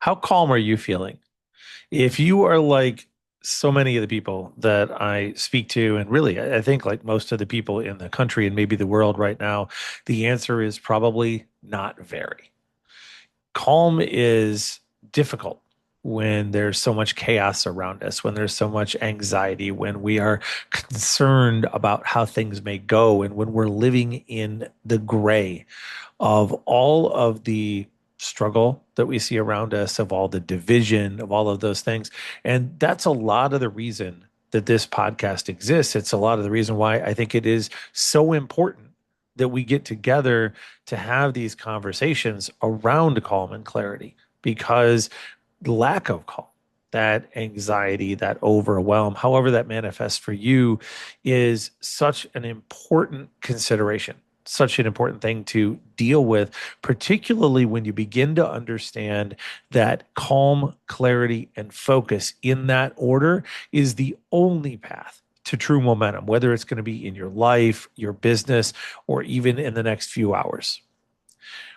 How calm are you feeling? If you are like so many of the people that I speak to, and really, I think like most of the people in the country and maybe the world right now, the answer is probably not very. Calm is difficult when there's so much chaos around us, when there's so much anxiety, when we are concerned about how things may go, and when we're living in the gray of all of the struggle that we see around us, of all the division, of all of those things. And that's a lot of the reason that this podcast exists. It's a lot of the reason why I think it is so important that we get together to have these conversations around calm and clarity, because lack of calm, that anxiety, that overwhelm, however that manifests for you, is such an important consideration, such an important thing to deal with, particularly when you begin to understand that calm, clarity, and focus in that order is the only path to true momentum, whether it's going to be in your life, your business, or even in the next few hours.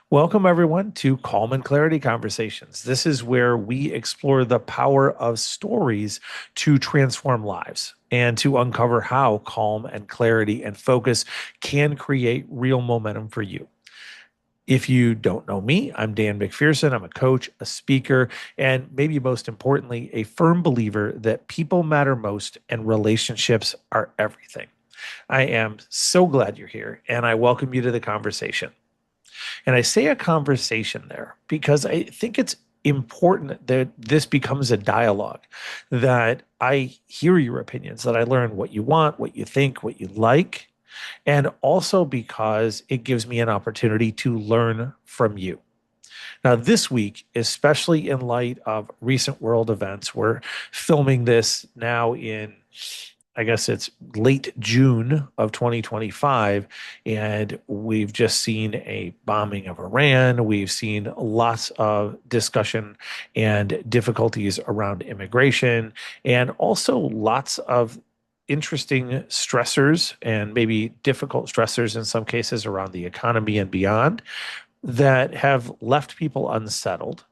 Welcome, everyone, to Calm and Clarity Conversations. This is where we explore the power of stories to transform lives and to uncover how calm and clarity and focus can create real momentum for you. If you don't know me, I'm Dan McPherson. I'm a coach, a speaker, and maybe most importantly, a firm believer that people matter most and relationships are everything. I am so glad you're here, and I welcome you to the conversation. And I say a conversation there because I think it's important that this becomes a dialogue, that I hear your opinions, that I learn what you want, what you think, what you like, and also because it gives me an opportunity to learn from you. Now, this week, especially in light of recent world events, we're filming this now in, I guess it's late June of 2025, and we've just seen a bombing of Iran. We've seen lots of discussion and difficulties around immigration, and also lots of interesting stressors and maybe difficult stressors in some cases around the economy and beyond that have left people unsettled.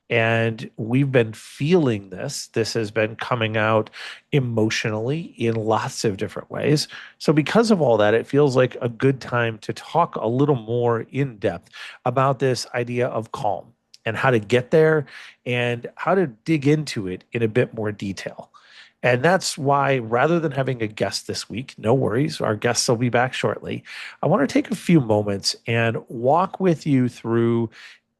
And we've been feeling this. This has been coming out emotionally in lots of different ways. So, because of all that, it feels like a good time to talk a little more in depth about this idea of calm and how to get there and how to dig into it in a bit more detail. And that's why, rather than having a guest this week, no worries, our guests will be back shortly. I want to take a few moments and walk with you through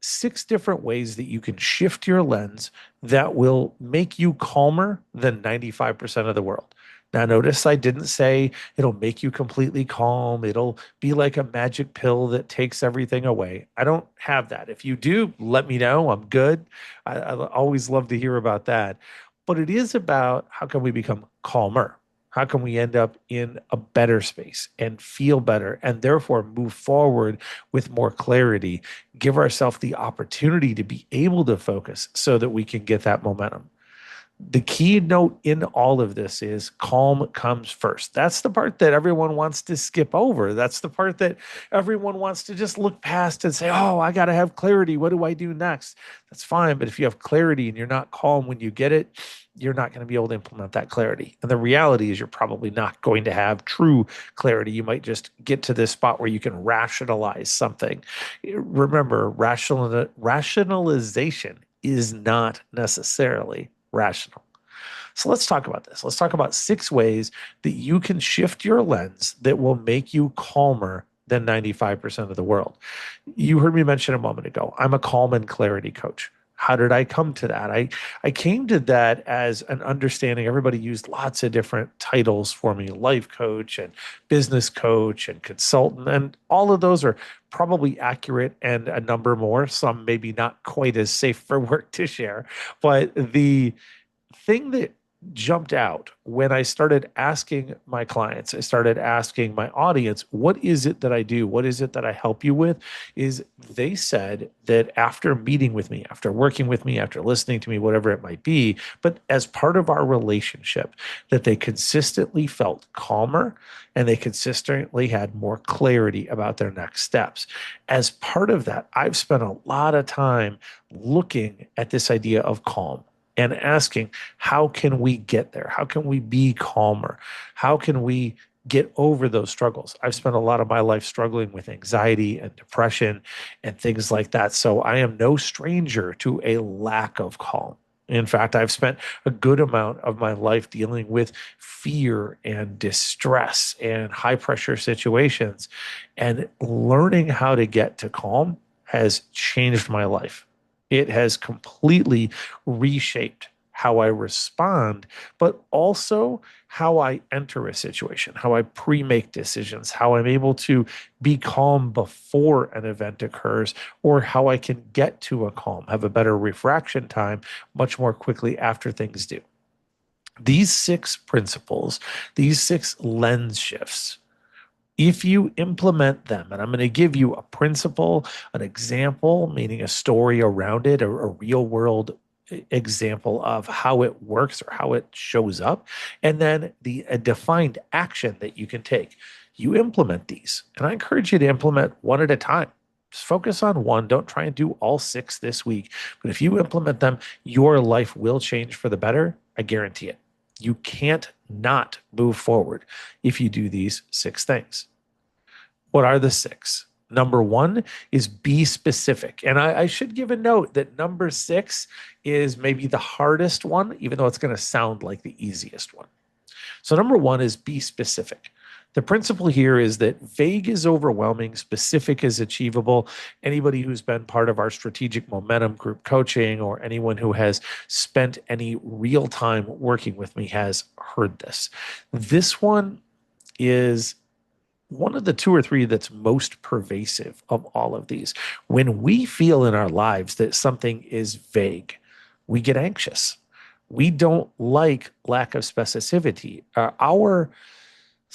6 different ways that you can shift your lens that will make you calmer than 95% of the world. Now, notice I didn't say it'll make you completely calm. It'll be like a magic pill that takes everything away. I don't have that. If you do, let me know. I'm good. I always love to hear about that. But it is about how can we become calmer? How can we end up in a better space and feel better and therefore move forward with more clarity, give ourselves the opportunity to be able to focus so that we can get that momentum. The key note in all of this is calm comes first. That's the part that everyone wants to skip over. That's the part that everyone wants to just look past and say, oh, I got to have clarity. What do I do next? That's fine. But if you have clarity and you're not calm when you get it, you're not going to be able to implement that clarity. And the reality is, you're probably not going to have true clarity. You might just get to this spot where you can rationalize something. Remember, rationalization is not necessarily rational. So let's talk about this. Let's talk about 6 ways that you can shift your lens that will make you calmer than 95% of the world. You heard me mention a moment ago, I'm a calm and clarity coach. How did I come to that? I came to that as an understanding. Everybody used lots of different titles for me: life coach and business coach and consultant. And all of those are probably accurate, and a number more, some maybe not quite as safe for work to share. But the thing that jumped out when I started asking my clients, I started asking my audience, what is it that I do? What is it that I help you with? Is they said that after meeting with me, after working with me, after listening to me, whatever it might be, but as part of our relationship, that they consistently felt calmer and they consistently had more clarity about their next steps. As part of that, I've spent a lot of time looking at this idea of calm and asking, how can we get there? How can we be calmer? How can we get over those struggles? I've spent a lot of my life struggling with anxiety and depression and things like that. So I am no stranger to a lack of calm. In fact, I've spent a good amount of my life dealing with fear and distress and high pressure situations. And learning how to get to calm has changed my life. It has completely reshaped how I respond, but also how I enter a situation, how I pre make decisions, how I'm able to be calm before an event occurs, or how I can get to a calm, have a better refraction time much more quickly after things do. These six principles, these six lens shifts, if you implement them, and I'm going to give you a principle, an example, meaning a story around it, or a real world example of how it works or how it shows up, and then a defined action that you can take. You implement these, and I encourage you to implement one at a time. Just focus on one. Don't try and do all six this week. But if you implement them, your life will change for the better. I guarantee it. You can't not move forward if you do these six things. What are the six? Number one is be specific. And I should give a note that number six is maybe the hardest one, even though it's going to sound like the easiest one. So, number one is be specific. The principle here is that vague is overwhelming, specific is achievable. Anybody who's been part of our strategic momentum group coaching or anyone who has spent any real time working with me has heard this. This one is one of the two or three that's most pervasive of all of these. When we feel in our lives that something is vague, we get anxious. We don't like lack of specificity. Our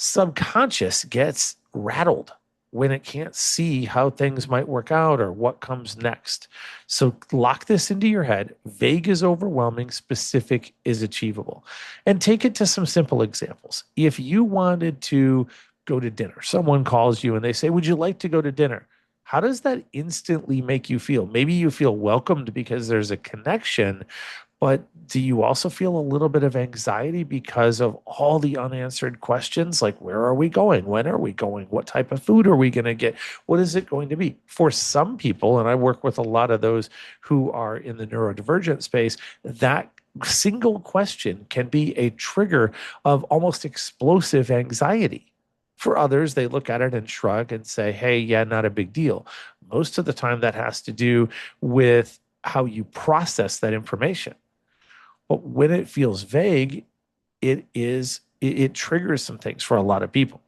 subconscious gets rattled when it can't see how things might work out or what comes next. So lock this into your head. Vague is overwhelming, specific is achievable. And take it to some simple examples. If you wanted to go to dinner, someone calls you and they say, would you like to go to dinner? How does that instantly make you feel? Maybe you feel welcomed because there's a connection, but do you also feel a little bit of anxiety because of all the unanswered questions? Like, where are we going? When are we going? What type of food are we going to get? What is it going to be? For some people, and I work with a lot of those who are in the neurodivergent space, that single question can be a trigger of almost explosive anxiety. For others, they look at it and shrug and say, hey, yeah, not a big deal. Most of the time, that has to do with how you process that information. But when it feels vague, it triggers some things for a lot of people.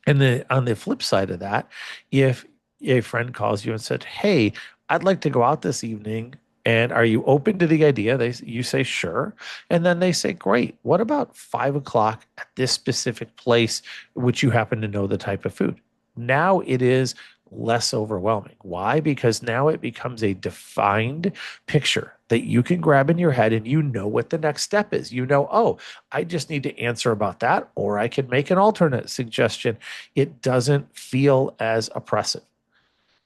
And on the flip side of that, if a friend calls you and said, "Hey, I'd like to go out this evening, and are you open to the idea?" You say sure, and then they say, "Great. What about 5 o'clock at this specific place, which you happen to know the type of food?" Now it is less overwhelming. Why? Because now it becomes a defined picture that you can grab in your head and you know what the next step is. You know, oh, I just need to answer about that, or I can make an alternate suggestion. It doesn't feel as oppressive.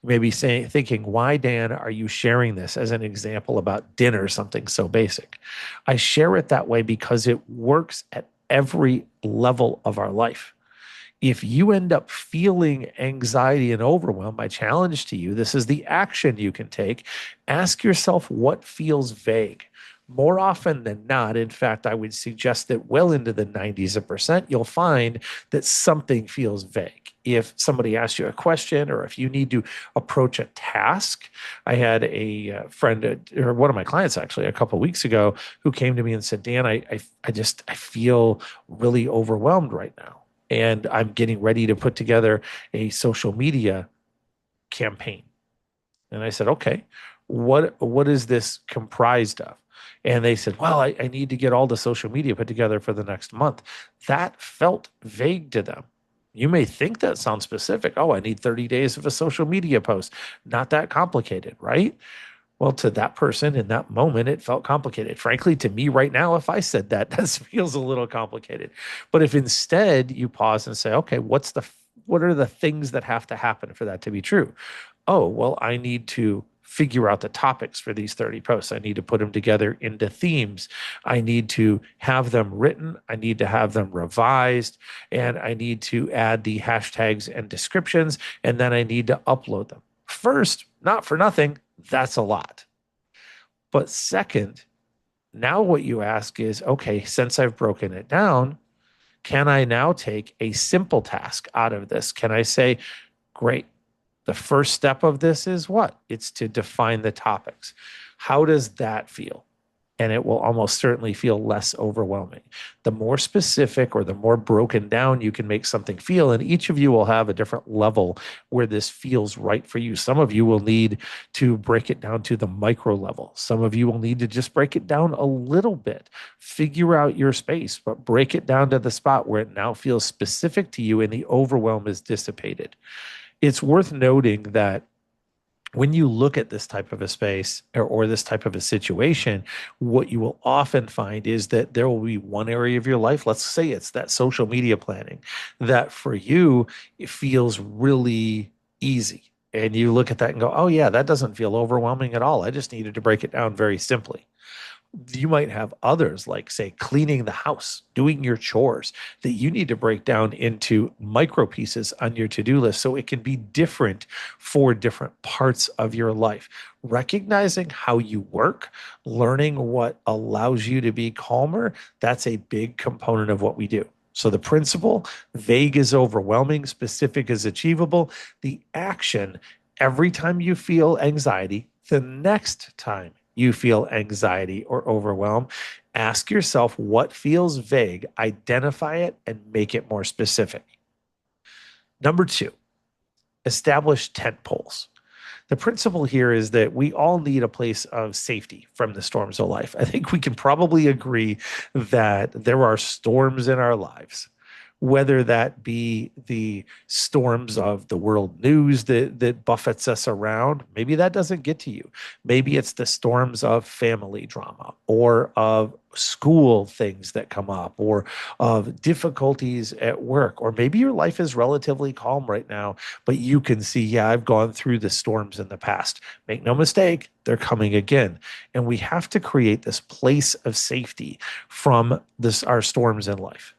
Maybe saying, thinking, why, Dan, are you sharing this as an example about dinner, something so basic? I share it that way because it works at every level of our life. If you end up feeling anxiety and overwhelm, my challenge to you, this is the action you can take. Ask yourself what feels vague. More often than not, in fact, I would suggest that well into the 90s of percent, you'll find that something feels vague. If somebody asks you a question or if you need to approach a task, I had a friend, or one of my clients actually, a couple of weeks ago, who came to me and said, Dan, I feel really overwhelmed right now and I'm getting ready to put together a social media campaign. And I said, okay, what is this comprised of? And they said, well, I need to get all the social media put together for the next month. That felt vague to them. You may think that sounds specific. Oh, I need 30 days of a social media post. Not that complicated, right? Well, to that person in that moment, it felt complicated. Frankly, to me right now, if I said that, that feels a little complicated. But if instead you pause and say, okay, what are the things that have to happen for that to be true? Oh, well, I need to figure out the topics for these 30 posts. I need to put them together into themes. I need to have them written. I need to have them revised. And I need to add the hashtags and descriptions. And then I need to upload them. First, not for nothing, that's a lot. But second, now what you ask is, okay, since I've broken it down, can I now take a simple task out of this? Can I say, great, the first step of this is what? It's to define the topics. How does that feel? And it will almost certainly feel less overwhelming. The more specific or the more broken down you can make something feel, and each of you will have a different level where this feels right for you. Some of you will need to break it down to the micro level. Some of you will need to just break it down a little bit, figure out your space, but break it down to the spot where it now feels specific to you and the overwhelm is dissipated. It's worth noting that when you look at this type of a space or this type of a situation, what you will often find is that there will be one area of your life, let's say it's that social media planning, that for you, it feels really easy. And you look at that and go, oh, yeah, that doesn't feel overwhelming at all. I just needed to break it down very simply. You might have others like say cleaning the house, doing your chores that you need to break down into micro pieces on your to-do list so it can be different for different parts of your life. Recognizing how you work, learning what allows you to be calmer, that's a big component of what we do. So the principle, vague is overwhelming, specific is achievable. The action, every time you feel anxiety, the next time you feel anxiety or overwhelm, ask yourself what feels vague, identify it, and make it more specific. Number two, establish tent poles. The principle here is that we all need a place of safety from the storms of life. I think we can probably agree that there are storms in our lives, whether that be the storms of the world news that buffets us around. Maybe that doesn't get to you. Maybe it's the storms of family drama or of school things that come up or of difficulties at work. Or maybe your life is relatively calm right now, but you can see, yeah, I've gone through the storms in the past. Make no mistake, they're coming again. And we have to create this place of safety from our storms in life.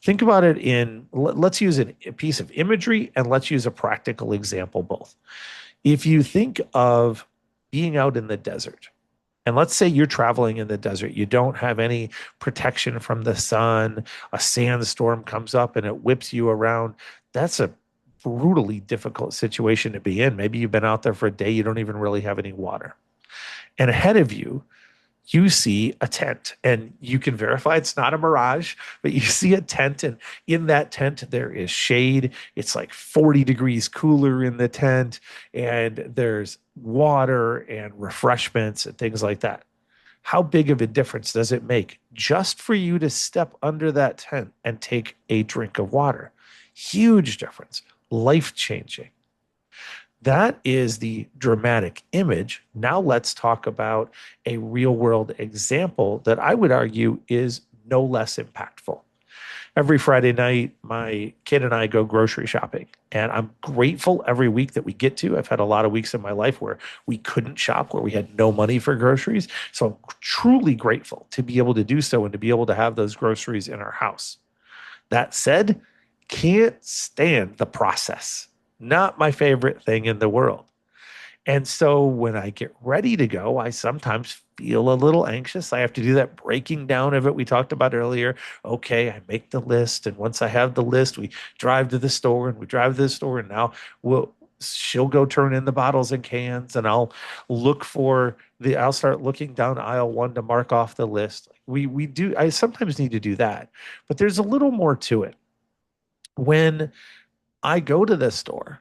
Think about it let's use a piece of imagery and let's use a practical example both. If you think of being out in the desert, and let's say you're traveling in the desert, you don't have any protection from the sun, a sandstorm comes up and it whips you around. That's a brutally difficult situation to be in. Maybe you've been out there for a day, you don't even really have any water. And ahead of you, you see a tent and you can verify it's not a mirage, but you see a tent, and in that tent there is shade. It's like 40 degrees cooler in the tent, and there's water and refreshments and things like that. How big of a difference does it make just for you to step under that tent and take a drink of water? Huge difference, life changing. That is the dramatic image. Now let's talk about a real world example that I would argue is no less impactful. Every Friday night, my kid and I go grocery shopping, and I'm grateful every week that we get to. I've had a lot of weeks in my life where we couldn't shop, where we had no money for groceries. So I'm truly grateful to be able to do so and to be able to have those groceries in our house. That said, can't stand the process. Not my favorite thing in the world. And so when I get ready to go, I sometimes feel a little anxious. I have to do that breaking down of it we talked about earlier. Okay, I make the list. And once I have the list, we drive to the store and we drive to the store. And now she'll go turn in the bottles and cans, and I'll start looking down aisle one to mark off the list. I sometimes need to do that, but there's a little more to it. When I go to the store,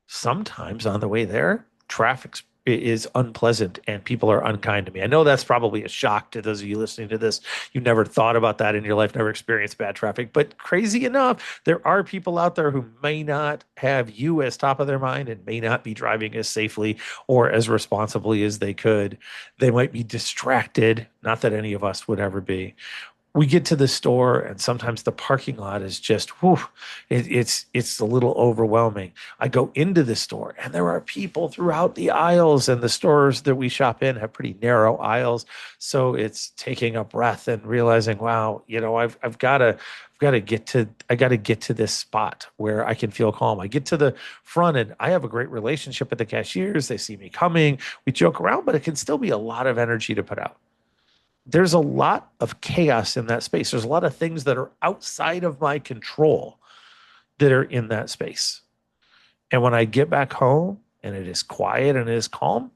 sometimes on the way there, traffic's is unpleasant and people are unkind to me. I know that's probably a shock to those of you listening to this. You never thought about that in your life, never experienced bad traffic. But crazy enough, there are people out there who may not have you as top of their mind and may not be driving as safely or as responsibly as they could. They might be distracted, not that any of us would ever be. We get to the store and sometimes the parking lot is just whew, it's a little overwhelming. I go into the store and there are people throughout the aisles, and the stores that we shop in have pretty narrow aisles, so it's taking a breath and realizing, wow, I got to get to this spot where I can feel calm. I get to the front and I have a great relationship with the cashiers. They see me coming, we joke around, but it can still be a lot of energy to put out. There's a lot of chaos in that space. There's a lot of things that are outside of my control that are in that space. And when I get back home and it is quiet and it is calm,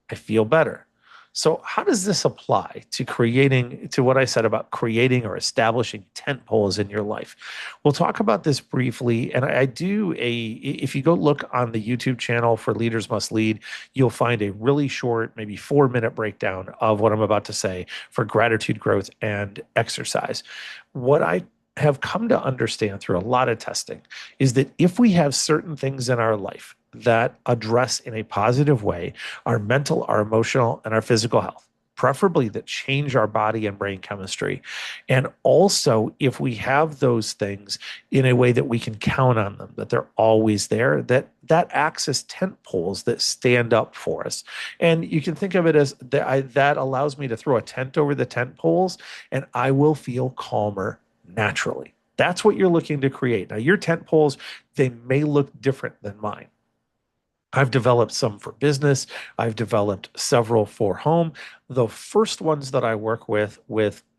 I feel better. So, how does this apply to creating, to what I said about creating or establishing tent poles in your life? We'll talk about this briefly. And I do if you go look on the YouTube channel for Leaders Must Lead, you'll find a really short, maybe 4 minute breakdown of what I'm about to say for gratitude, growth, and exercise. What I have come to understand through a lot of testing is that if we have certain things in our life that address in a positive way our mental, our emotional, and our physical health, preferably that change our body and brain chemistry. And also, if we have those things in a way that we can count on them, that they're always there, that acts as tent poles that stand up for us. And you can think of it as that allows me to throw a tent over the tent poles and I will feel calmer naturally. That's what you're looking to create. Now, your tent poles, they may look different than mine. I've developed some for business. I've developed several for home. The first ones that I work with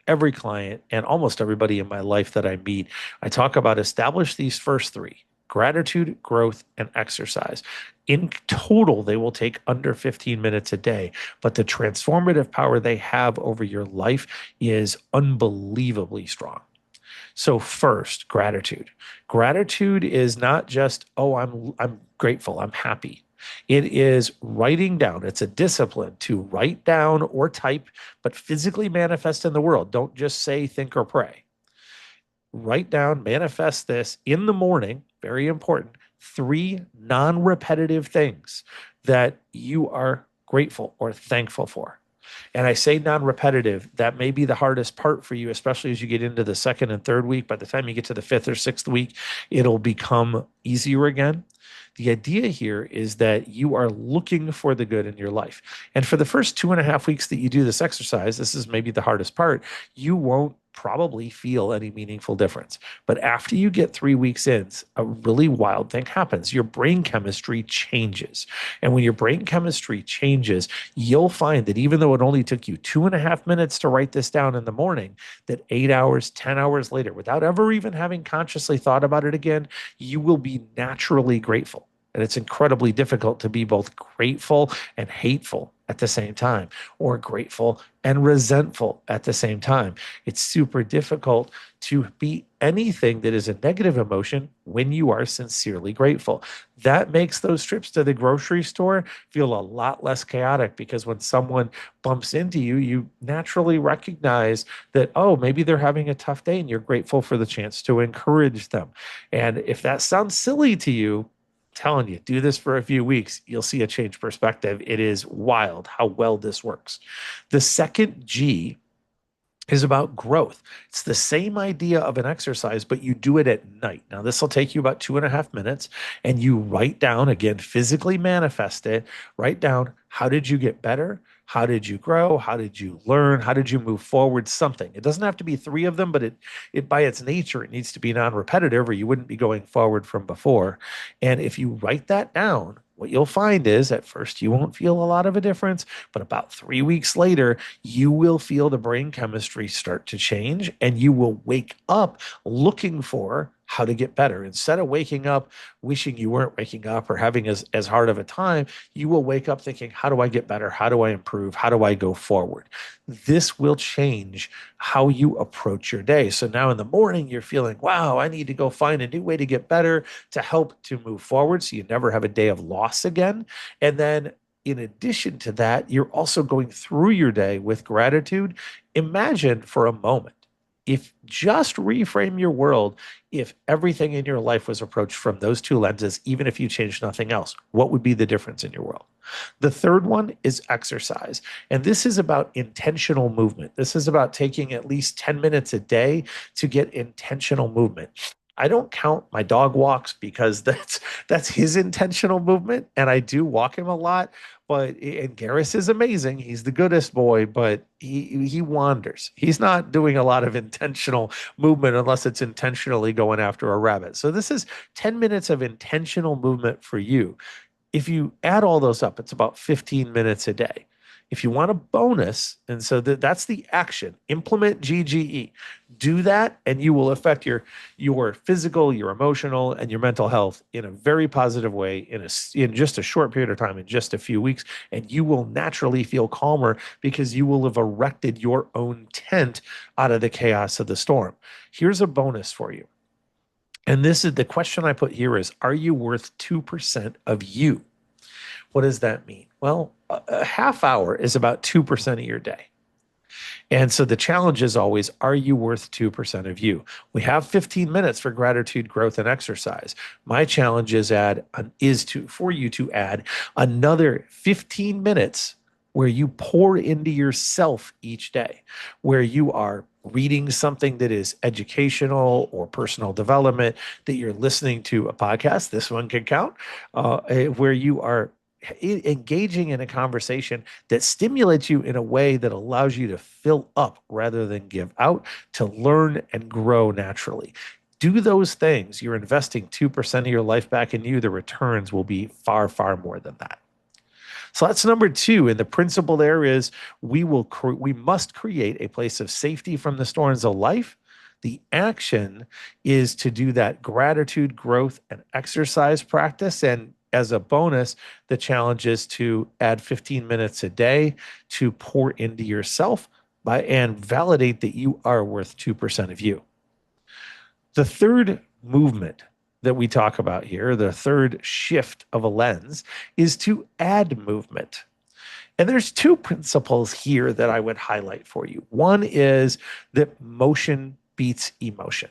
every client and almost everybody in my life that I meet, I talk about establish these first three: gratitude, growth, and exercise. In total, they will take under 15 minutes a day, but the transformative power they have over your life is unbelievably strong. So first, gratitude. Gratitude is not just, oh, I'm grateful, I'm happy. It is writing down. It's a discipline to write down or type, but physically manifest in the world. Don't just say, think, or pray. Write down, manifest this in the morning, very important, three non-repetitive things that you are grateful or thankful for. And I say non-repetitive, that may be the hardest part for you, especially as you get into the second and third week. By the time you get to the fifth or sixth week, it'll become easier again. The idea here is that you are looking for the good in your life. And for the first 2.5 weeks that you do this exercise, this is maybe the hardest part, you won't probably feel any meaningful difference. But after you get 3 weeks in, a really wild thing happens. Your brain chemistry changes. And when your brain chemistry changes, you'll find that even though it only took you 2.5 minutes to write this down in the morning, that 8 hours, 10 hours later, without ever even having consciously thought about it again, you will be naturally grateful. And it's incredibly difficult to be both grateful and hateful at the same time, or grateful and resentful at the same time. It's super difficult to be anything that is a negative emotion when you are sincerely grateful. That makes those trips to the grocery store feel a lot less chaotic, because when someone bumps into you, you naturally recognize that, oh, maybe they're having a tough day, and you're grateful for the chance to encourage them. And if that sounds silly to you, telling you, do this for a few weeks, you'll see a change perspective. It is wild how well this works. The second G is about growth. It's the same idea of an exercise, but you do it at night. Now, this will take you about 2.5 minutes, and you write down, again, physically manifest it. Write down, how did you get better? How did you grow? How did you learn? How did you move forward? Something. It doesn't have to be three of them, but it by its nature, it needs to be non-repetitive, or you wouldn't be going forward from before. And if you write that down, what you'll find is at first you won't feel a lot of a difference, but about 3 weeks later, you will feel the brain chemistry start to change, and you will wake up looking for how to get better. Instead of waking up wishing you weren't waking up or having as hard of a time, you will wake up thinking, how do I get better? How do I improve? How do I go forward? This will change how you approach your day. So now in the morning, you're feeling, wow, I need to go find a new way to get better to help to move forward, so you never have a day of loss again. And then in addition to that, you're also going through your day with gratitude. Imagine for a moment if just reframe your world, if everything in your life was approached from those two lenses, even if you changed nothing else, what would be the difference in your world? The third one is exercise. And this is about intentional movement. This is about taking at least 10 minutes a day to get intentional movement. I don't count my dog walks because that's his intentional movement, and I do walk him a lot. But and Garrus is amazing. He's the goodest boy, but he wanders. He's not doing a lot of intentional movement unless it's intentionally going after a rabbit. So this is 10 minutes of intentional movement for you. If you add all those up, it's about 15 minutes a day. If you want a bonus, and so that's the action, implement GGE. Do that, and you will affect your physical, your emotional, and your mental health in a very positive way in just a short period of time, in just a few weeks, and you will naturally feel calmer because you will have erected your own tent out of the chaos of the storm. Here's a bonus for you. And this is the question I put here is, are you worth 2% of you? What does that mean? Well, a half hour is about 2% of your day. And so the challenge is always, are you worth 2% of you? We have 15 minutes for gratitude, growth, and exercise. My challenge is for you to add another 15 minutes where you pour into yourself each day, where you are reading something that is educational or personal development, that you're listening to a podcast, this one can count, where you are engaging in a conversation that stimulates you in a way that allows you to fill up rather than give out, to learn and grow naturally. Do those things. You're investing 2% of your life back in you. The returns will be far, far more than that. So that's number two. And the principle there is we must create a place of safety from the storms of life. The action is to do that gratitude, growth, and exercise practice. And as a bonus, the challenge is to add 15 minutes a day to pour into yourself and validate that you are worth 2% of you. The third movement that we talk about here, the third shift of a lens, is to add movement. And there's two principles here that I would highlight for you. One is that motion beats emotion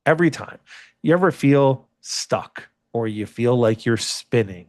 every time. You ever feel stuck or you feel like you're spinning?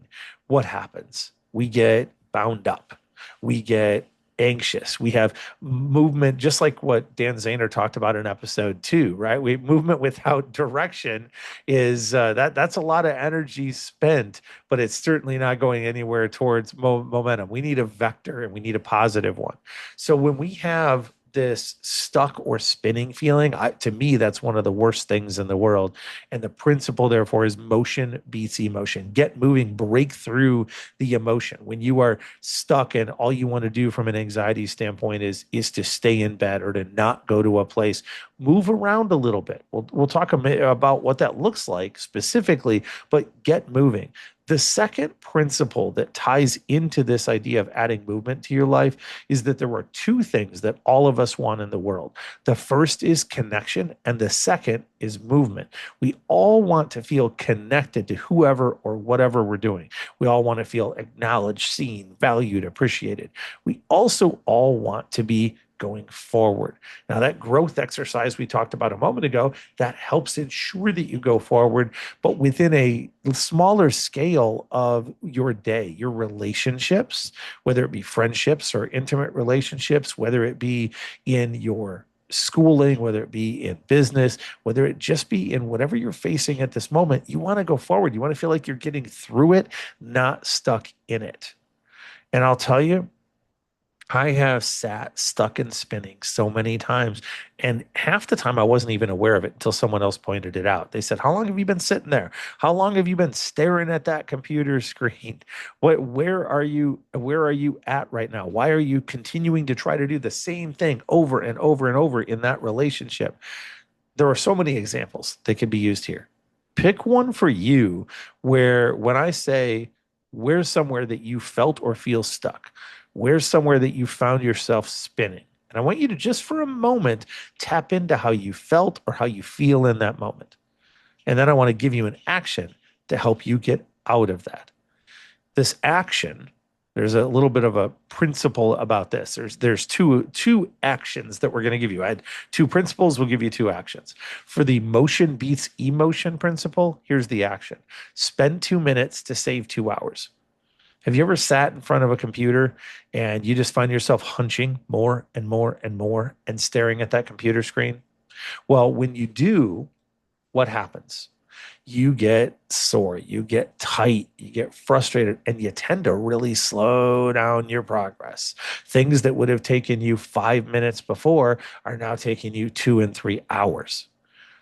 What happens? We get bound up. We get anxious. We have movement, just like what Dan Zahner talked about in episode 2, right? Movement without direction is that's a lot of energy spent, but it's certainly not going anywhere towards momentum. We need a vector and we need a positive one. So when we have this stuck or spinning feeling, to me, that's one of the worst things in the world. And the principle, therefore, is motion beats emotion. Get moving, break through the emotion. When you are stuck and all you want to do from an anxiety standpoint is to stay in bed or to not go to a place, move around a little bit. We'll talk about what that looks like specifically, but get moving. The second principle that ties into this idea of adding movement to your life is that there are two things that all of us want in the world. The first is connection, and the second is movement. We all want to feel connected to whoever or whatever we're doing. We all want to feel acknowledged, seen, valued, appreciated. We also all want to be going forward. Now, that growth exercise we talked about a moment ago, that helps ensure that you go forward, but within a smaller scale of your day, your relationships, whether it be friendships or intimate relationships, whether it be in your schooling, whether it be in business, whether it just be in whatever you're facing at this moment, you want to go forward. You want to feel like you're getting through it, not stuck in it. And I'll tell you, I have sat stuck and spinning so many times. And half the time I wasn't even aware of it until someone else pointed it out. They said, "How long have you been sitting there? How long have you been staring at that computer screen? Where are you at right now? Why are you continuing to try to do the same thing over and over and over in that relationship?" There are so many examples that could be used here. Pick one for you where when I say, where's somewhere that you felt or feel stuck? Where's somewhere that you found yourself spinning? And I want you to just for a moment tap into how you felt or how you feel in that moment. And then I want to give you an action to help you get out of that. This action, There's a little bit of a principle about this. There's two actions that we're going to give you. I had two principles, we'll give you two actions. For the motion beats emotion principle, here's the action. Spend 2 minutes to save 2 hours. Have you ever sat in front of a computer and you just find yourself hunching more and more and more and staring at that computer screen? Well, when you do, what happens? You get sore, you get tight, you get frustrated, and you tend to really slow down your progress. Things that would have taken you 5 minutes before are now taking you 2 and 3 hours.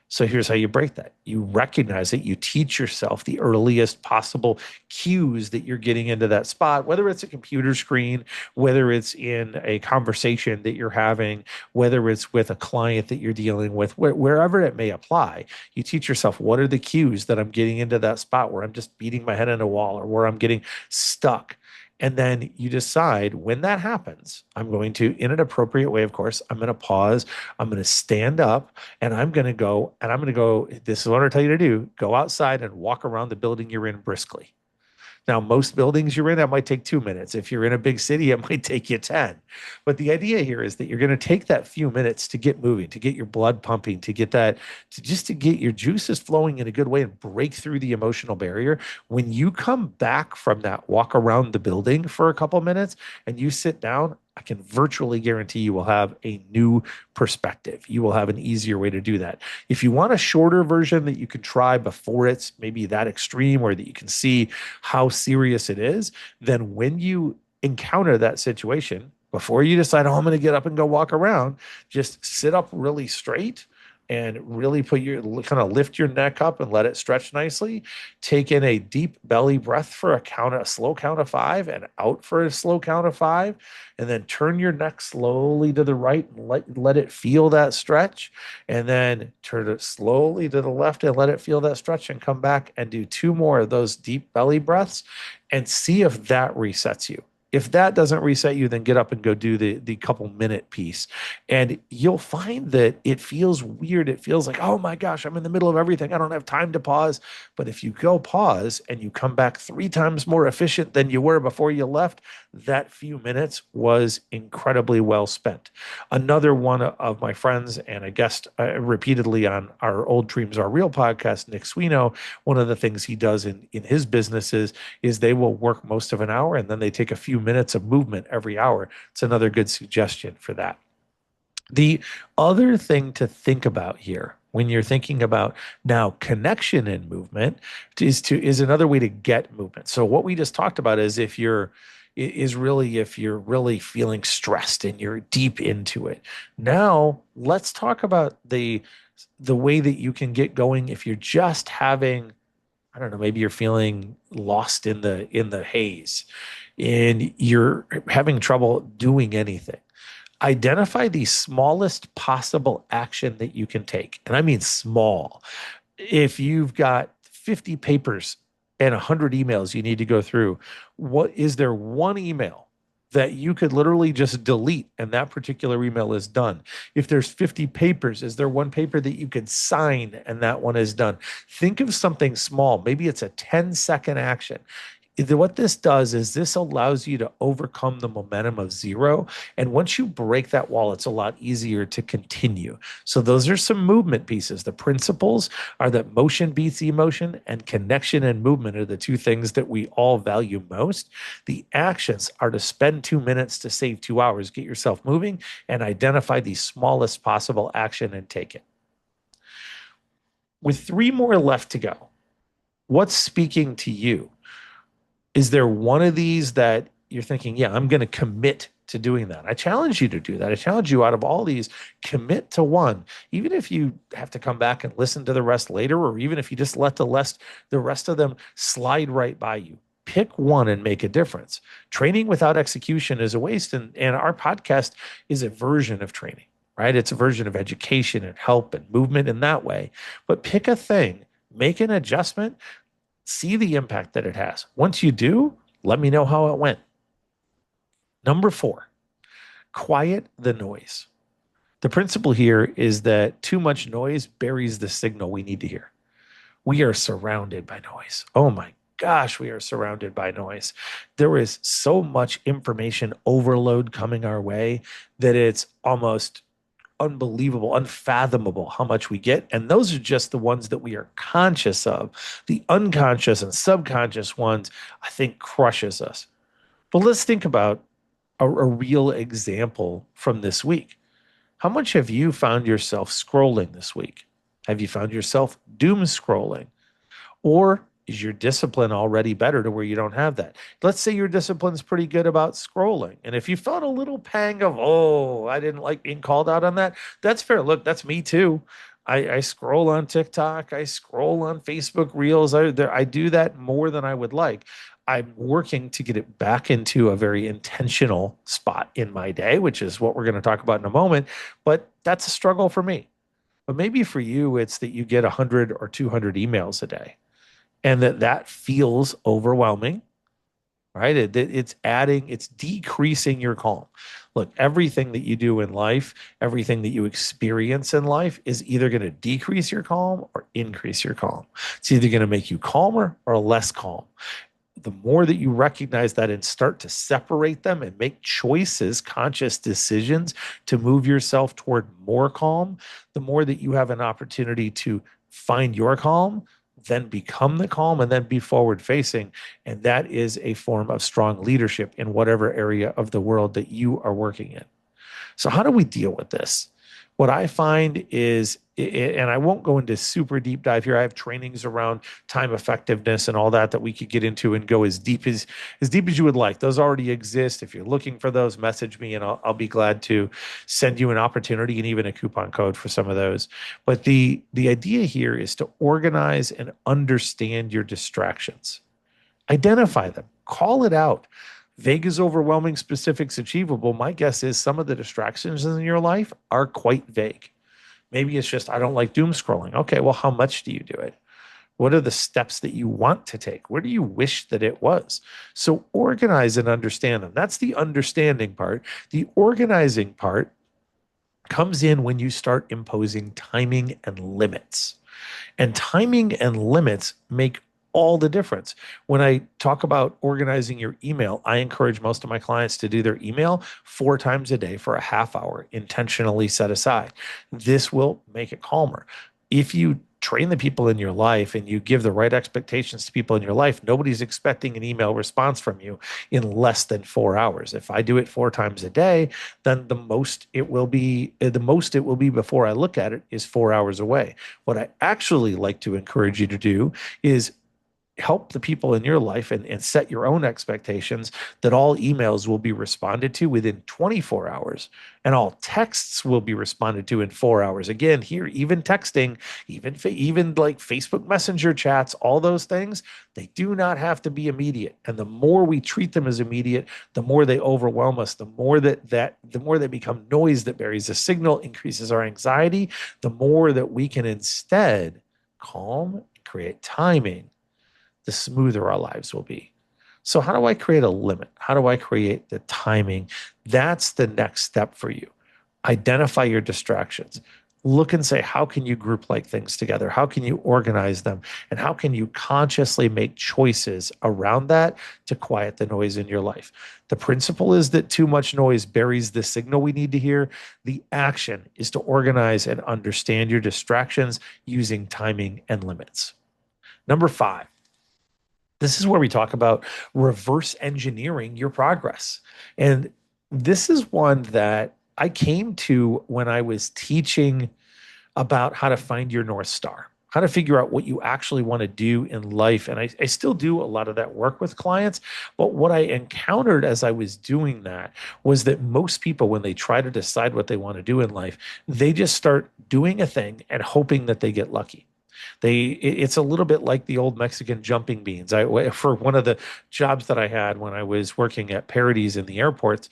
So here's how you break that. You recognize it. You teach yourself the earliest possible cues that you're getting into that spot, whether it's a computer screen, whether it's in a conversation that you're having, whether it's with a client that you're dealing with, wherever it may apply. You teach yourself what are the cues that I'm getting into that spot where I'm just beating my head on a wall or where I'm getting stuck. And then you decide when that happens, I'm going to, in an appropriate way, of course, I'm going to pause, I'm going to stand up, and I'm going to go, this is what I tell you to do, go outside and walk around the building you're in briskly. Now, most buildings you're in, that might take 2 minutes. If you're in a big city, it might take you 10. But the idea here is that you're going to take that few minutes to get moving, to get your blood pumping, to get that, to just to get your juices flowing in a good way and break through the emotional barrier. When you come back from that walk around the building for a couple minutes and you sit down, I can virtually guarantee you will have a new perspective. You will have an easier way to do that. If you want a shorter version that you can try before it's maybe that extreme or that you can see how serious it is, then when you encounter that situation, before you decide, oh, I'm going to get up and go walk around, just sit up really straight and really put your kind of lift your neck up and let it stretch nicely. Take in a deep belly breath for a slow count of 5 and out for a slow count of 5. And then turn your neck slowly to the right and let it feel that stretch. And then turn it slowly to the left and let it feel that stretch and come back and do 2 more of those deep belly breaths and see if that resets you. If that doesn't reset you, then get up and go do the couple minute piece. And you'll find that it feels weird. It feels like, oh my gosh, I'm in the middle of everything. I don't have time to pause. But if you go pause and you come back 3 times more efficient than you were before you left, that few minutes was incredibly well spent. Another one of my friends and a guest repeatedly on our Old Dreams Are Real podcast, Nick Swino, one of the things he does in his businesses is they will work most of an hour and then they take a few minutes of movement every hour. It's another good suggestion for that. The other thing to think about here when you're thinking about now connection and movement is another way to get movement. So what we just talked about is if you're really feeling stressed and you're deep into it. Now let's talk about the way that you can get going if you're just having, I don't know, maybe you're feeling lost in the haze and you're having trouble doing anything. Identify the smallest possible action that you can take. And I mean small. If you've got 50 papers and 100 emails you need to go through, what is there one email that you could literally just delete and that particular email is done? If there's 50 papers, is there one paper that you could sign and that one is done? Think of something small. Maybe it's a 10-second action. What this does is this allows you to overcome the momentum of zero. And once you break that wall, it's a lot easier to continue. So those are some movement pieces. The principles are that motion beats emotion and connection and movement are the two things that we all value most. The actions are to spend 2 minutes to save 2 hours, get yourself moving and identify the smallest possible action and take it. With 3 more left to go, what's speaking to you? Is there one of these that you're thinking, yeah, I'm going to commit to doing that? I challenge you to do that. I challenge you out of all these, commit to one. Even if you have to come back and listen to the rest later, or even if you just let the rest of them slide right by you. Pick one and make a difference. Training without execution is a waste. And our podcast is a version of training, right? It's a version of education and help and movement in that way. But pick a thing, make an adjustment, see the impact that it has. Once you do, let me know how it went. Number 4, quiet the noise. The principle here is that too much noise buries the signal we need to hear. We are surrounded by noise. Oh my gosh, we are surrounded by noise. There is so much information overload coming our way that it's almost unbelievable, unfathomable how much we get. And those are just the ones that we are conscious of. The unconscious and subconscious ones, I think, crushes us. But let's think about a real example from this week. How much have you found yourself scrolling this week? Have you found yourself doom scrolling? Or is your discipline already better to where you don't have that? Let's say your discipline's pretty good about scrolling. And if you felt a little pang of, oh, I didn't like being called out on that, that's fair. Look, that's me too. I scroll on TikTok, I scroll on Facebook Reels. I do that more than I would like. I'm working to get it back into a very intentional spot in my day, which is what we're going to talk about in a moment. But that's a struggle for me. But maybe for you, it's that you get 100 or 200 emails a day and that feels overwhelming, right? It's decreasing your calm. Look, everything that you do in life, everything that you experience in life is either going to decrease your calm or increase your calm. It's either going to make you calmer or less calm. The more that you recognize that and start to separate them and make choices, conscious decisions to move yourself toward more calm, the more that you have an opportunity to find your calm, then become the calm, and then be forward facing. And that is a form of strong leadership in whatever area of the world that you are working in. So, how do we deal with this? What I find is, and I won't go into super deep dive here. I have trainings around time effectiveness and all that that we could get into and go as deep as you would like. Those already exist. If you're looking for those, message me and I'll be glad to send you an opportunity and even a coupon code for some of those. But the idea here is to organize and understand your distractions. Identify them, call it out. Vague is overwhelming, specifics achievable. My guess is some of the distractions in your life are quite vague. Maybe it's just, I don't like doom scrolling. Okay, well, how much do you do it? What are the steps that you want to take? Where do you wish that it was? So organize and understand them. That's the understanding part. The organizing part comes in when you start imposing timing and limits. And timing and limits make all the difference. When I talk about organizing your email, I encourage most of my clients to do their email 4 times a day for a half hour, intentionally set aside. This will make it calmer. If you train the people in your life and you give the right expectations to people in your life, nobody's expecting an email response from you in less than 4 hours. If I do it 4 times a day, then the most it will be before I look at it is 4 hours away. What I actually like to encourage you to do is help the people in your life and set your own expectations that all emails will be responded to within 24 hours and all texts will be responded to in 4 hours. Again, here, even texting, even like Facebook Messenger chats, all those things, they do not have to be immediate. And the more we treat them as immediate, the more they overwhelm us, the more they become noise that buries a signal, increases our anxiety, the more that we can instead calm, create timing, the smoother our lives will be. So, how do I create a limit? How do I create the timing? That's the next step for you. Identify your distractions. Look and say, how can you group like things together? How can you organize them? And how can you consciously make choices around that to quiet the noise in your life? The principle is that too much noise buries the signal we need to hear. The action is to organize and understand your distractions using timing and limits. Number 5, this is where we talk about reverse engineering your progress. And this is one that I came to when I was teaching about how to find your North Star, how to figure out what you actually want to do in life. And I still do a lot of that work with clients. But what I encountered as I was doing that was that most people, when they try to decide what they want to do in life, they just start doing a thing and hoping that they get lucky. It's a little bit like the old Mexican jumping beans. For one of the jobs that I had when I was working at Parodies in the airports,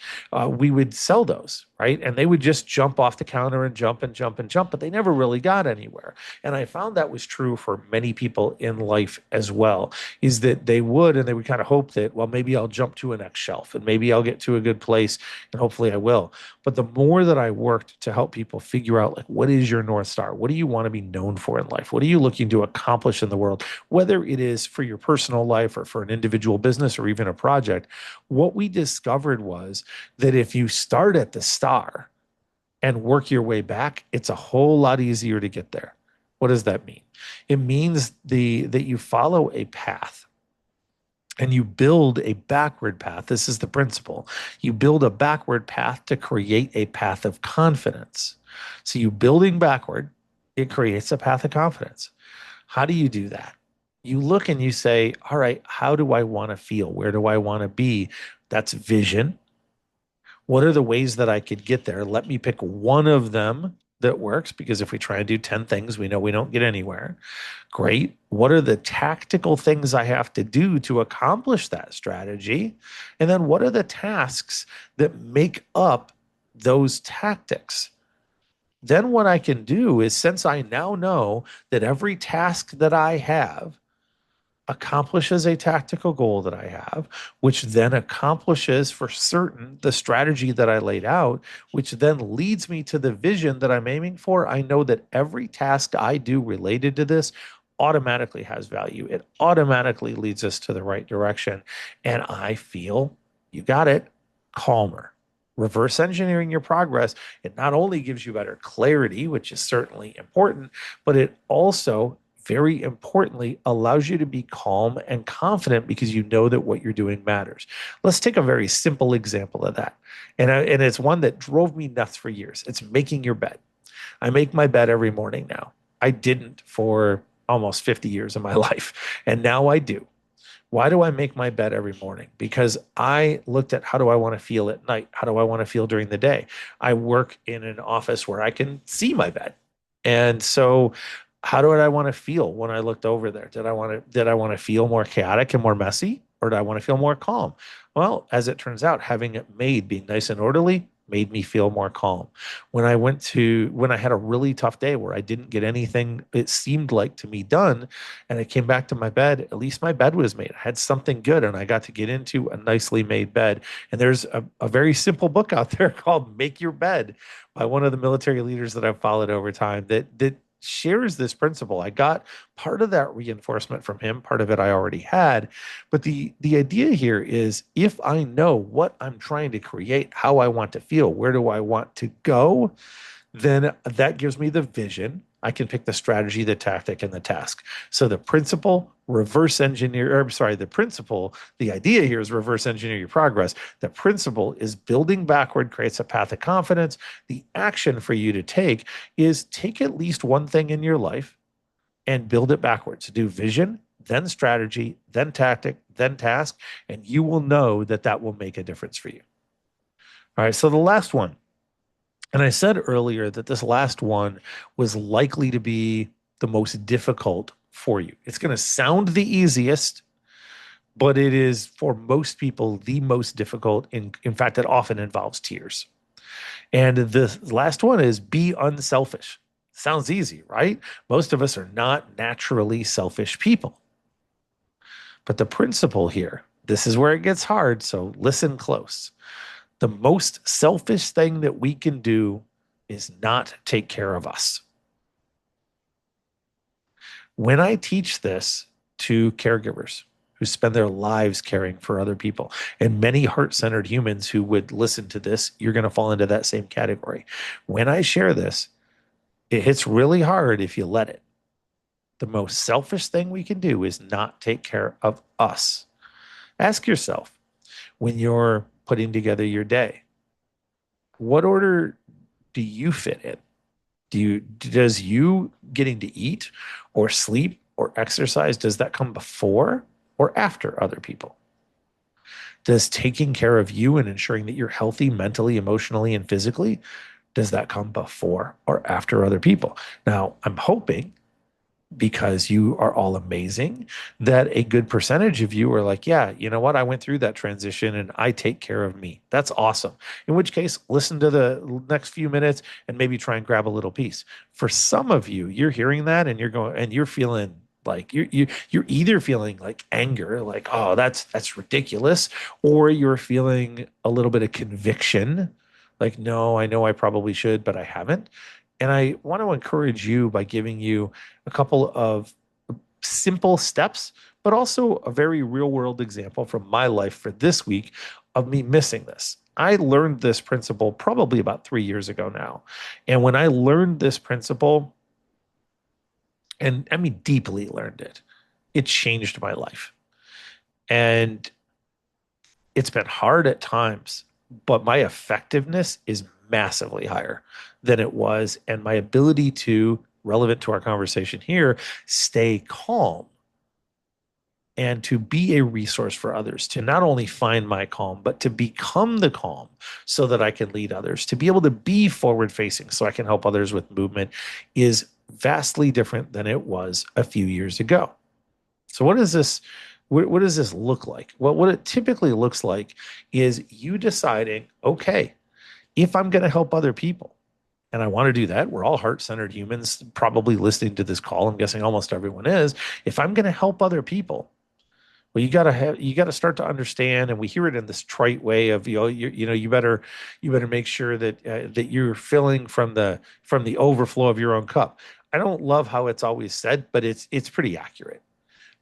we would sell those, right? And they would just jump off the counter and jump and jump and jump, but they never really got anywhere. And I found that was true for many people in life as well, is that they would kind of hope that, well, maybe I'll jump to a next shelf and maybe I'll get to a good place and hopefully I will. But the more that I worked to help people figure out, like, what is your North Star? What do you want to be known for in life? What do you looking to accomplish in the world? Whether it is for your personal life or for an individual business or even a project, what we discovered was that if you start at the star and work your way back, it's a whole lot easier to get there. What does that mean? It means that you follow a path and you build a backward path. This is the principle. You build a backward path to create a path of confidence. So you building backward, it creates a path of confidence. How do you do that? You look and you say, all right, how do I want to feel? Where do I want to be? That's vision. What are the ways that I could get there? Let me pick one of them that works, because if we try and do 10 things, we know we don't get anywhere. Great. What are the tactical things I have to do to accomplish that strategy? And then what are the tasks that make up those tactics? Then what I can do is, since I now know that every task that I have accomplishes a tactical goal that I have, which then accomplishes for certain the strategy that I laid out, which then leads me to the vision that I'm aiming for. I know that every task I do related to this automatically has value. It automatically leads us to the right direction. And I feel, you got it, calmer. Reverse engineering your progress, it not only gives you better clarity, which is certainly important, but it also very importantly, allows you to be calm and confident because you know that what you're doing matters. Let's take a very simple example of that. And it's one that drove me nuts for years. It's making your bed. I make my bed every morning now. I didn't for almost 50 years of my life. And now I do. Why do I make my bed every morning? Because I looked at, how do I want to feel at night? How do I want to feel during the day? I work in an office where I can see my bed. And so how do I want to feel when I looked over there? Did I want to feel more chaotic and more messy, or did I want to feel more calm? Well, as it turns out, having it made, being nice and orderly, made me feel more calm. When I had a really tough day where I didn't get anything, it seemed like to me, done, and I came back to my bed, at least my bed was made. I had something good and I got to get into a nicely made bed. And there's a very simple book out there called Make Your Bed by one of the military leaders that I've followed over time that shares this principle. I got part of that reinforcement from him, part of it I already had. But the idea here is, if I know what I'm trying to create, how I want to feel, where do I want to go, then that gives me the vision. I can pick the strategy, the tactic, and the task. So the principle, reverse engineer, or sorry, the principle, the idea here is reverse engineer your progress. The principle is building backward creates a path of confidence. The action for you to take is take at least one thing in your life and build it backwards. Do vision, then strategy, then tactic, then task, and you will know that that will make a difference for you. All right, so the last one, and I said earlier that this last one was likely to be the most difficult for you. It's going to sound the easiest, but it is for most people the most difficult. In fact, it often involves tears. And the last one is be unselfish. Sounds easy, right? Most of us are not naturally selfish people. But the principle here, this is where it gets hard. So listen close. The most selfish thing that we can do is not take care of us. When I teach this to caregivers who spend their lives caring for other people, and many heart-centered humans who would listen to this, you're going to fall into that same category. When I share this, it hits really hard if you let it. The most selfish thing we can do is not take care of us. Ask yourself, when you're putting together your day, what order do you fit in? Does you getting to eat or sleep or exercise, does that come before or after other people? Does taking care of you and ensuring that you're healthy mentally, emotionally, and physically, does that come before or after other people? Now, I'm hoping, because you are all amazing, that a good percentage of you are like, yeah, you know what? I went through that transition and I take care of me. That's awesome. In which case, listen to the next few minutes and maybe try and grab a little piece. For some of you, you're hearing that and you're going and you're feeling like you're either feeling like anger, like, oh, that's ridiculous, or you're feeling a little bit of conviction, like, no, I know I probably should, but I haven't. And I want to encourage you by giving you a couple of simple steps, but also a very real world example from my life for this week of me missing this. I learned this principle probably about 3 years ago now. And when I learned this principle, and I mean, deeply learned it, it changed my life. And it's been hard at times, but my effectiveness is massively higher than it was. And my ability to, relevant to our conversation here, stay calm and to be a resource for others, to not only find my calm, but to become the calm so that I can lead others, to be able to be forward facing so I can help others with movement is vastly different than it was a few years ago. So what is this? What does this look like? Well, what it typically looks like is you deciding, okay, if I'm going to help other people, and I want to do that, we're all heart-centered humans, probably listening to this call. I'm guessing almost everyone is. If I'm going to help other people, well, you got to start to understand, and we hear it in this trite way of you better make sure that that you're filling from the overflow of your own cup. I don't love how it's always said, but it's pretty accurate.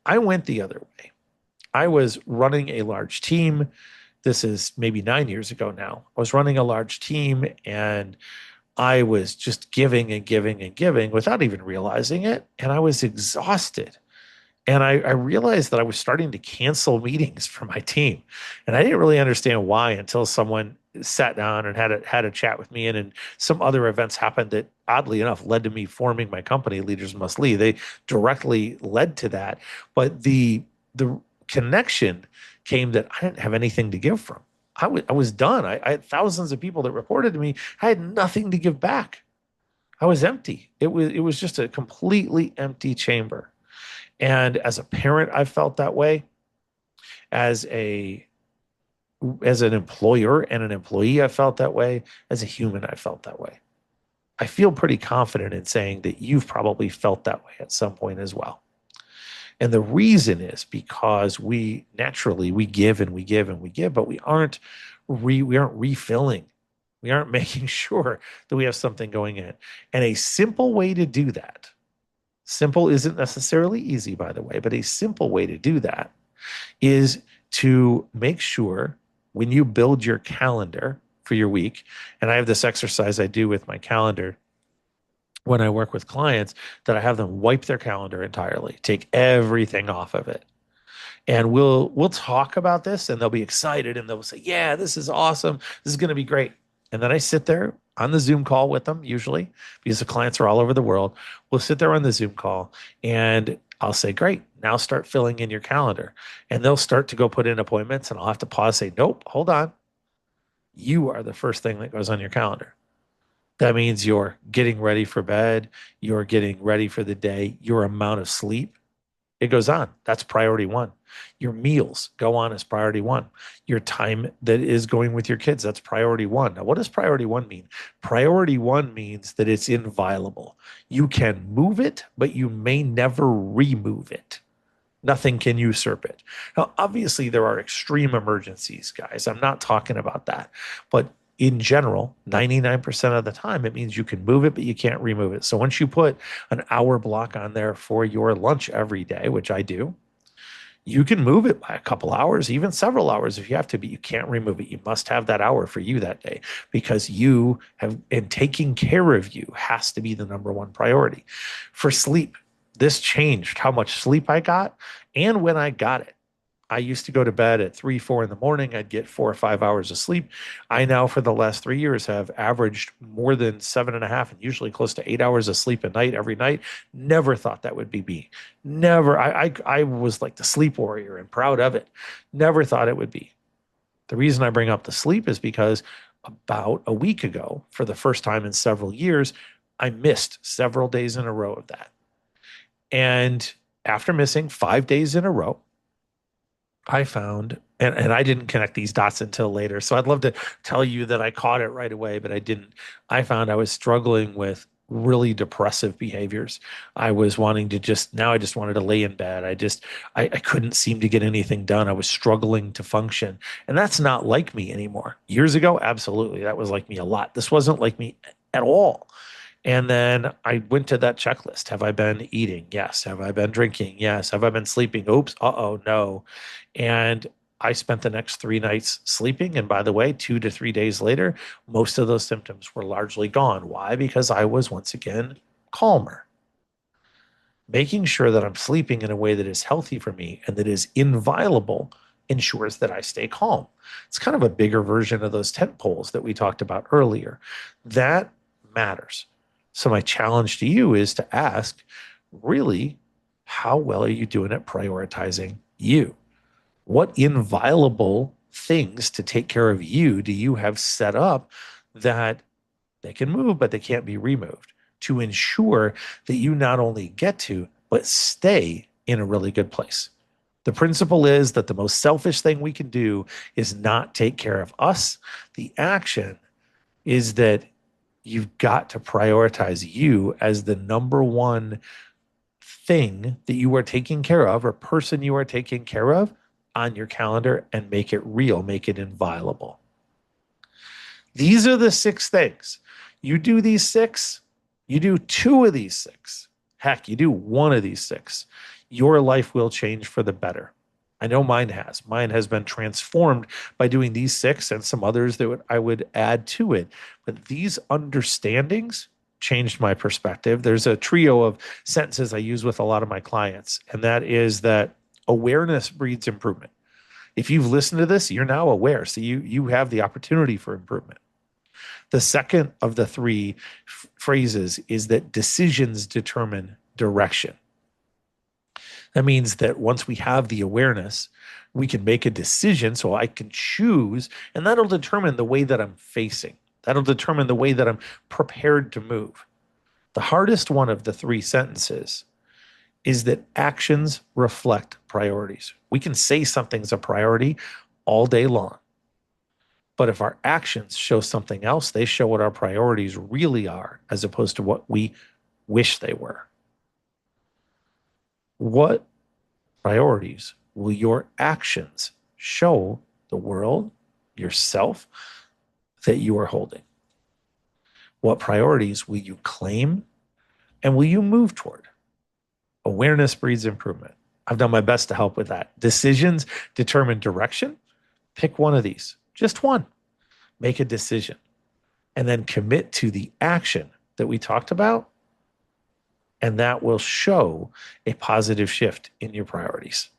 I went the other way. I was running a large team. This is maybe 9 years ago now. I was running a large team and I was just giving and giving and giving without even realizing it. And I was exhausted. And I realized that I was starting to cancel meetings for my team. And I didn't really understand why until someone sat down and had a chat with me. And some other events happened that oddly enough led to me forming my company, Leaders Must Lead. They directly led to that. But the connection came that I didn't have anything to give from. I was done. I had thousands of people that reported to me. I had nothing to give back. I was empty. It was just a completely empty chamber. And as a parent, I felt that way. As a as an employer and an employee, I felt that way. As a human, I felt that way. I feel pretty confident in saying that you've probably felt that way at some point as well. And the reason is because we naturally we give and we give and we give, but we aren't refilling. We aren't making sure that we have something going in. And a simple way to do that, simple isn't necessarily easy, by the way, but a simple way to do that is to make sure when you build your calendar for your week, and I have this exercise I do with my calendar when I work with clients, that I have them wipe their calendar entirely, take everything off of it. And we'll talk about this and they'll be excited and they'll say, "Yeah, this is awesome. This is going to be great." And then I sit there on the Zoom call with them, usually because the clients are all over the world. We'll sit there on the Zoom call and I'll say, "Great, now start filling in your calendar." And they'll start to go put in appointments and I'll have to pause, say, "Nope, hold on. You are the first thing that goes on your calendar." That means you're getting ready for bed, you're getting ready for the day, your amount of sleep, it goes on. That's priority one. Your meals go on as priority one. Your time that is going with your kids, that's priority one. Now, what does priority one mean? Priority one means that it's inviolable. You can move it, but you may never remove it. Nothing can usurp it. Now, obviously, there are extreme emergencies, guys. I'm not talking about that. But in general, 99% of the time, it means you can move it, but you can't remove it. So once you put an hour block on there for your lunch every day, which I do, you can move it by a couple hours, even several hours if you have to, but you can't remove it. You must have that hour for you that day because you have, and taking care of you has to be the number one priority. For sleep, this changed how much sleep I got and when I got it. I used to go to bed at 3, 4 in the morning. I'd get 4 or 5 hours of sleep. I now, for the last 3 years, have averaged more than 7.5 and usually close to 8 hours of sleep a night every night. Never thought that would be me. Never. I was like the sleep warrior and proud of it. Never thought it would be. The reason I bring up the sleep is because about a week ago, for the first time in several years, I missed several days in a row of that. And after missing 5 days in a row, I found, and I didn't connect these dots until later. So I'd love to tell you that I caught it right away, but I didn't. I found I was struggling with really depressive behaviors. I was wanting to now I just wanted to lay in bed. I couldn't seem to get anything done. I was struggling to function. And that's not like me anymore. Years ago, absolutely. That was like me a lot. This wasn't like me at all. And then I went to that checklist. Have I been eating? Yes. Have I been drinking? Yes. Have I been sleeping? Oops. Uh-oh, no. And I spent the next 3 nights sleeping. And by the way, 2 to 3 days later, most of those symptoms were largely gone. Why? Because I was once again calmer. Making sure that I'm sleeping in a way that is healthy for me and that is inviolable ensures that I stay calm. It's kind of a bigger version of those tent poles that we talked about earlier. That matters. So, my challenge to you is to ask, really, how well are you doing at prioritizing you? What inviolable things to take care of you do you have set up that they can move, but they can't be removed to ensure that you not only get to, but stay in a really good place? The principle is that the most selfish thing we can do is not take care of us. The action is that you've got to prioritize you as the number one thing that you are taking care of or person you are taking care of on your calendar and make it real, make it inviolable. These are the 6 things. You do these 6, you do 2 of these 6. Heck, you do 1 of these 6. Your life will change for the better. I know mine has. Mine has been transformed by doing these 6 and some others that I would add to it. But these understandings changed my perspective. There's a trio of sentences I use with a lot of my clients, and that is that awareness breeds improvement. If you've listened to this, you're now aware. So you have the opportunity for improvement. The second of the 3 phrases is that decisions determine direction. That means that once we have the awareness, we can make a decision. So I can choose, and that'll determine the way that I'm facing. That'll determine the way that I'm prepared to move. The hardest one of the 3 sentences is that actions reflect priorities. We can say something's a priority all day long. But if our actions show something else, they show what our priorities really are as opposed to what we wish they were. What priorities will your actions show the world, yourself, that you are holding? What priorities will you claim and will you move toward? Awareness breeds improvement. I've done my best to help with that. Decisions determine direction. Pick one of these, just one. Make a decision and then commit to the action that we talked about. And that will show a positive shift in your priorities.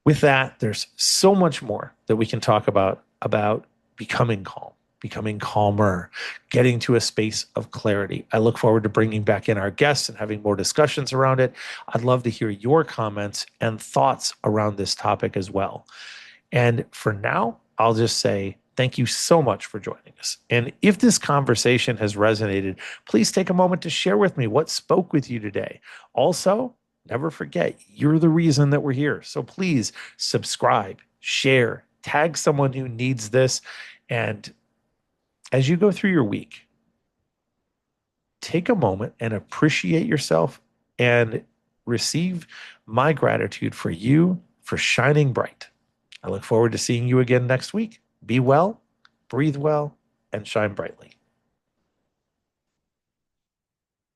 With that, there's so much more that we can talk about becoming calm, becoming calmer, getting to a space of clarity. I look forward to bringing back in our guests and having more discussions around it. I'd love to hear your comments and thoughts around this topic as well. And for now, I'll just say thank you so much for joining us. And if this conversation has resonated, please take a moment to share with me what spoke with you today. Also, never forget, you're the reason that we're here. So please subscribe, share, tag someone who needs this. And as you go through your week, take a moment and appreciate yourself and receive my gratitude for you for shining bright. I look forward to seeing you again next week. Be well, breathe well, and shine brightly.